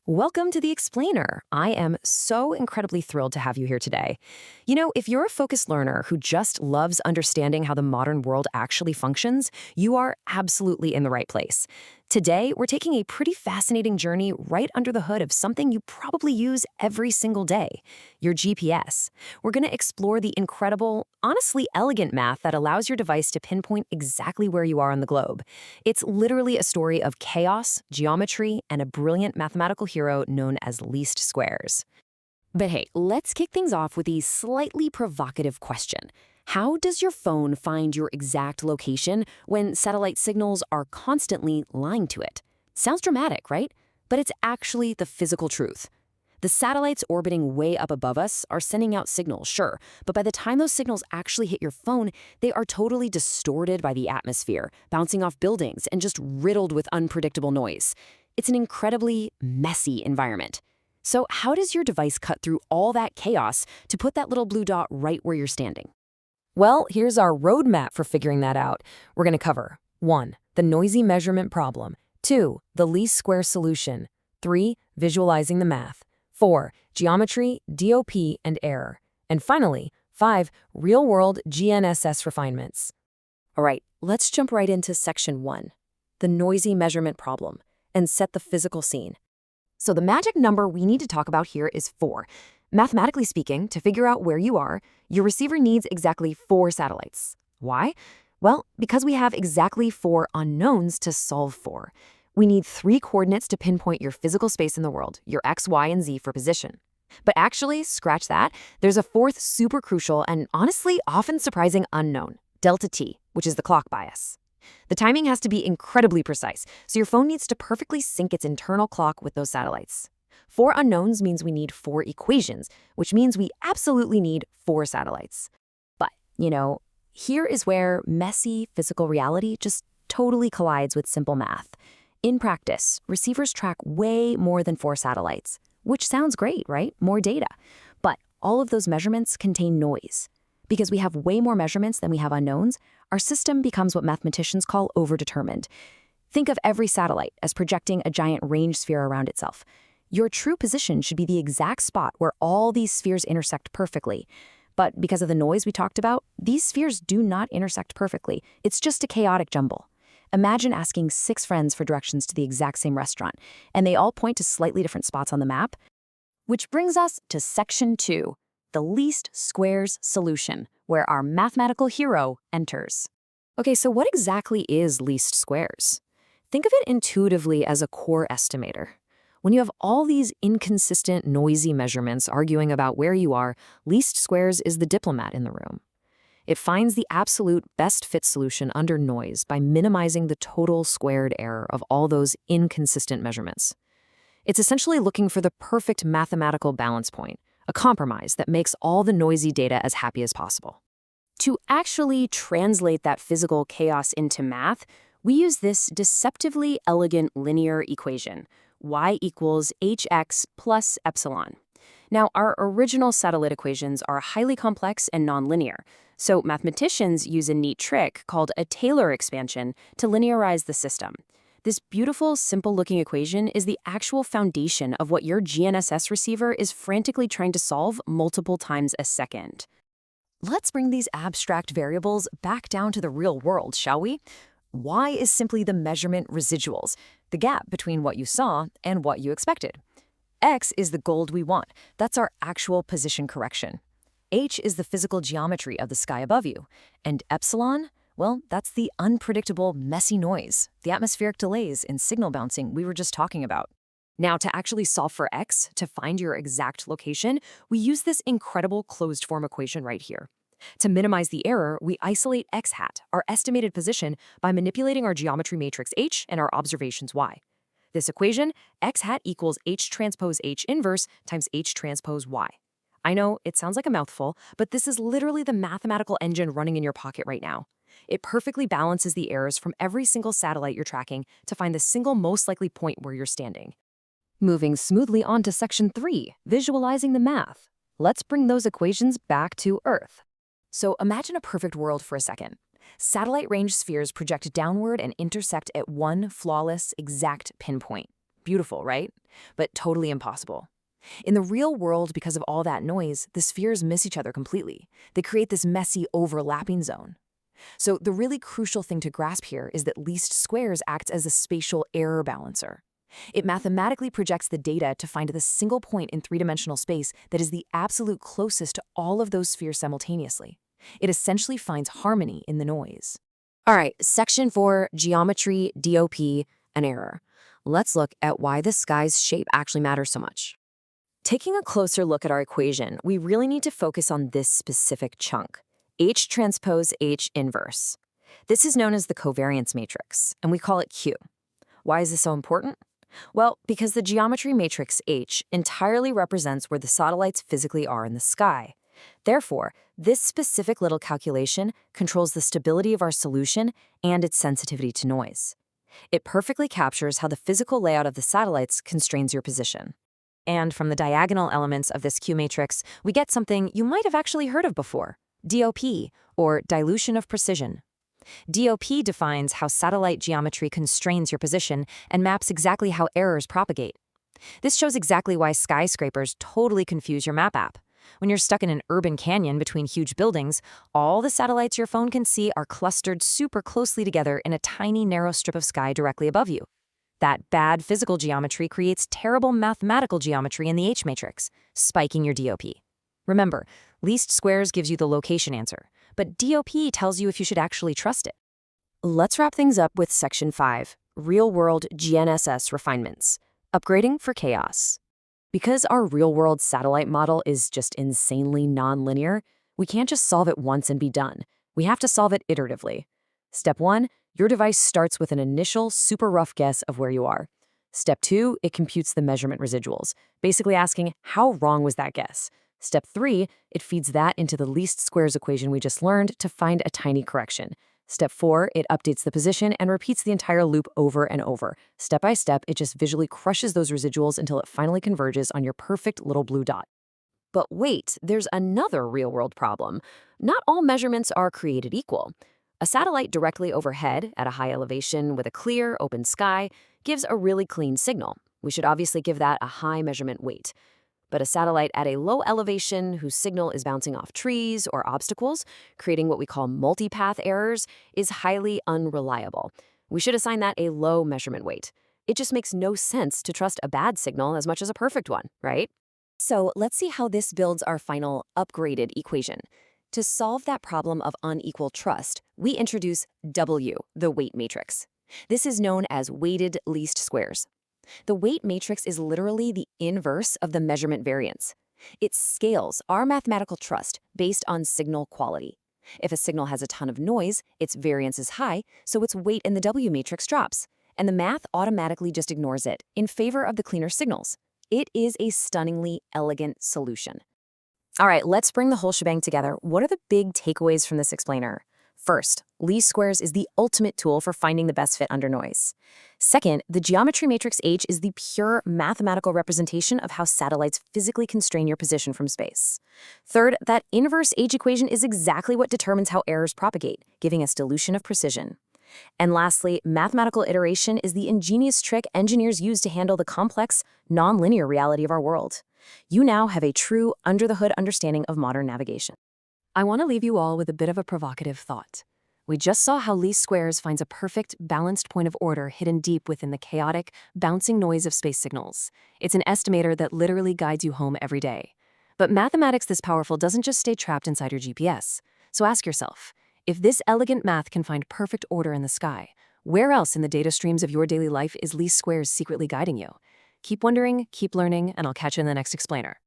Welcome to The Explainer. I am so incredibly thrilled to have you here today. If you're a focused learner who just loves understanding how the modern world actually functions, you are absolutely in the right place. Today, we're taking a pretty fascinating journey right under the hood of something you probably use every single day, your GPS. We're going to explore the incredible, honestly elegant math that allows your device to pinpoint exactly where you are on the globe. It's literally a story of chaos, geometry, and a brilliant mathematical hero known as least squares. But hey, let's kick things off with a slightly provocative question. How does your phone find your exact location when satellite signals are constantly lying to it? Sounds dramatic, right? But it's actually the physical truth. The satellites orbiting way up above us are sending out signals, sure, but by the time those signals actually hit your phone, they are totally distorted by the atmosphere, bouncing off buildings, and just riddled with unpredictable noise. It's an incredibly messy environment. So how does your device cut through all that chaos to put that little blue dot right where you're standing? Well, here's our roadmap for figuring that out. We're going to cover 1. The noisy measurement problem. 2. The least square solution. 3. Visualizing the math. 4. Geometry, DOP, and error. And finally, 5. Real-world GNSS refinements. All right, let's jump right into section 1. The noisy measurement problem, and set the physical scene. So the magic number we need to talk about here is 4. Mathematically speaking, to figure out where you are, your receiver needs exactly 4 satellites. Why? Well, because we have exactly 4 unknowns to solve for. We need 3 coordinates to pinpoint your physical space in the world, your X, Y, and Z for position. But actually, scratch that, there's a 4th super crucial and honestly often surprising unknown, delta T, which is the clock bias. The timing has to be incredibly precise, so your phone needs to perfectly sync its internal clock with those satellites. 4 unknowns means we need 4 equations, which means we absolutely need 4 satellites. But, here is where messy physical reality just totally collides with simple math. In practice, receivers track way more than 4 satellites, which sounds great, right? More data. But all of those measurements contain noise. Because we have way more measurements than we have unknowns, our system becomes what mathematicians call overdetermined. Think of every satellite as projecting a giant range sphere around itself. Your true position should be the exact spot where all these spheres intersect perfectly. But because of the noise we talked about, these spheres do not intersect perfectly. It's just a chaotic jumble. Imagine asking 6 friends for directions to the exact same restaurant, and they all point to slightly different spots on the map. Which brings us to section 2, the least squares solution, where our mathematical hero enters. Okay, so what exactly is least squares? Think of it intuitively as a core estimator. When you have all these inconsistent, noisy measurements arguing about where you are, least squares is the diplomat in the room. It finds the absolute best fit solution under noise by minimizing the total squared error of all those inconsistent measurements. It's essentially looking for the perfect mathematical balance point, a compromise that makes all the noisy data as happy as possible. To actually translate that physical chaos into math, we use this deceptively elegant linear equation, y equals hx plus epsilon. Now, our original satellite equations are highly complex and nonlinear, so mathematicians use a neat trick called a Taylor expansion to linearize the system. This beautiful, simple-looking equation is the actual foundation of what your GNSS receiver is frantically trying to solve multiple times a second. Let's bring these abstract variables back down to the real world, shall we? Y is simply the measurement residuals, the gap between what you saw and what you expected. X is the gold we want. That's our actual position correction. H is the physical geometry of the sky above you. And epsilon? Well, that's the unpredictable, messy noise, the atmospheric delays and signal bouncing we were just talking about. Now, to actually solve for X, to find your exact location, we use this incredible closed-form equation right here. To minimize the error, we isolate x hat, our estimated position, by manipulating our geometry matrix H and our observations Y. This equation, x hat equals H transpose H inverse times H transpose Y. I know, it sounds like a mouthful, but this is literally the mathematical engine running in your pocket right now. It perfectly balances the errors from every single satellite you're tracking to find the single most likely point where you're standing. Moving smoothly on to section 3, visualizing the math. Let's bring those equations back to Earth. So imagine a perfect world for a second. Satellite range spheres project downward and intersect at one flawless, exact pinpoint. Beautiful, right? But totally impossible. In the real world, because of all that noise, the spheres miss each other completely. They create this messy overlapping zone. So the really crucial thing to grasp here is that least squares acts as a spatial error balancer. It mathematically projects the data to find the single point in three-dimensional space that is the absolute closest to all of those spheres simultaneously. It essentially finds harmony in the noise. All right, section 4, geometry, DOP, and error. Let's look at why the sky's shape actually matters so much. Taking a closer look at our equation, we really need to focus on this specific chunk, H transpose H inverse. This is known as the covariance matrix, and we call it Q. Why is this so important? Well, because the geometry matrix H entirely represents where the satellites physically are in the sky. Therefore, this specific little calculation controls the stability of our solution and its sensitivity to noise. It perfectly captures how the physical layout of the satellites constrains your position. And from the diagonal elements of this Q matrix, we get something you might have actually heard of before, DOP, or dilution of precision. DOP defines how satellite geometry constrains your position and maps exactly how errors propagate. This shows exactly why skyscrapers totally confuse your map app. When you're stuck in an urban canyon between huge buildings, all the satellites your phone can see are clustered super closely together in a tiny narrow strip of sky directly above you. That bad physical geometry creates terrible mathematical geometry in the H matrix, spiking your DOP. Remember, least squares gives you the location answer, but DOP tells you if you should actually trust it. Let's wrap things up with Section 5, Real-World GNSS Refinements, Upgrading for Chaos. Because our real-world satellite model is just insanely nonlinear, we can't just solve it once and be done. We have to solve it iteratively. Step 1, your device starts with an initial, super rough guess of where you are. Step 2, it computes the measurement residuals, basically asking, how wrong was that guess? Step 3, it feeds that into the least squares equation we just learned to find a tiny correction. Step 4, it updates the position and repeats the entire loop over and over. Step by step, it just visually crushes those residuals until it finally converges on your perfect little blue dot. But wait, there's another real-world problem. Not all measurements are created equal. A satellite directly overhead, at a high elevation with a clear, open sky, gives a really clean signal. We should obviously give that a high measurement weight. But a satellite at a low elevation whose signal is bouncing off trees or obstacles, creating what we call multipath errors, is highly unreliable. We should assign that a low measurement weight. It just makes no sense to trust a bad signal as much as a perfect one, right? So let's see how this builds our final upgraded equation. To solve that problem of unequal trust, we introduce W, the weight matrix. This is known as weighted least squares. The weight matrix is literally the inverse of the measurement variance. It scales our mathematical trust based on signal quality. If a signal has a ton of noise, its variance is high, so its weight in the W matrix drops, and the math automatically just ignores it in favor of the cleaner signals. It is a stunningly elegant solution. All right, let's bring the whole shebang together. What are the big takeaways from this explainer? First, least squares is the ultimate tool for finding the best fit under noise. Second, the geometry matrix H is the pure mathematical representation of how satellites physically constrain your position from space. Third, that inverse H equation is exactly what determines how errors propagate, giving us dilution of precision. And lastly, mathematical iteration is the ingenious trick engineers use to handle the complex, non-linear reality of our world. You now have a true, under-the-hood understanding of modern navigation. I want to leave you all with a bit of a provocative thought. We just saw how least squares finds a perfect, balanced point of order hidden deep within the chaotic, bouncing noise of space signals. It's an estimator that literally guides you home every day. But mathematics this powerful doesn't just stay trapped inside your GPS. So ask yourself, if this elegant math can find perfect order in the sky, where else in the data streams of your daily life is least squares secretly guiding you? Keep wondering, keep learning, and I'll catch you in the next explainer.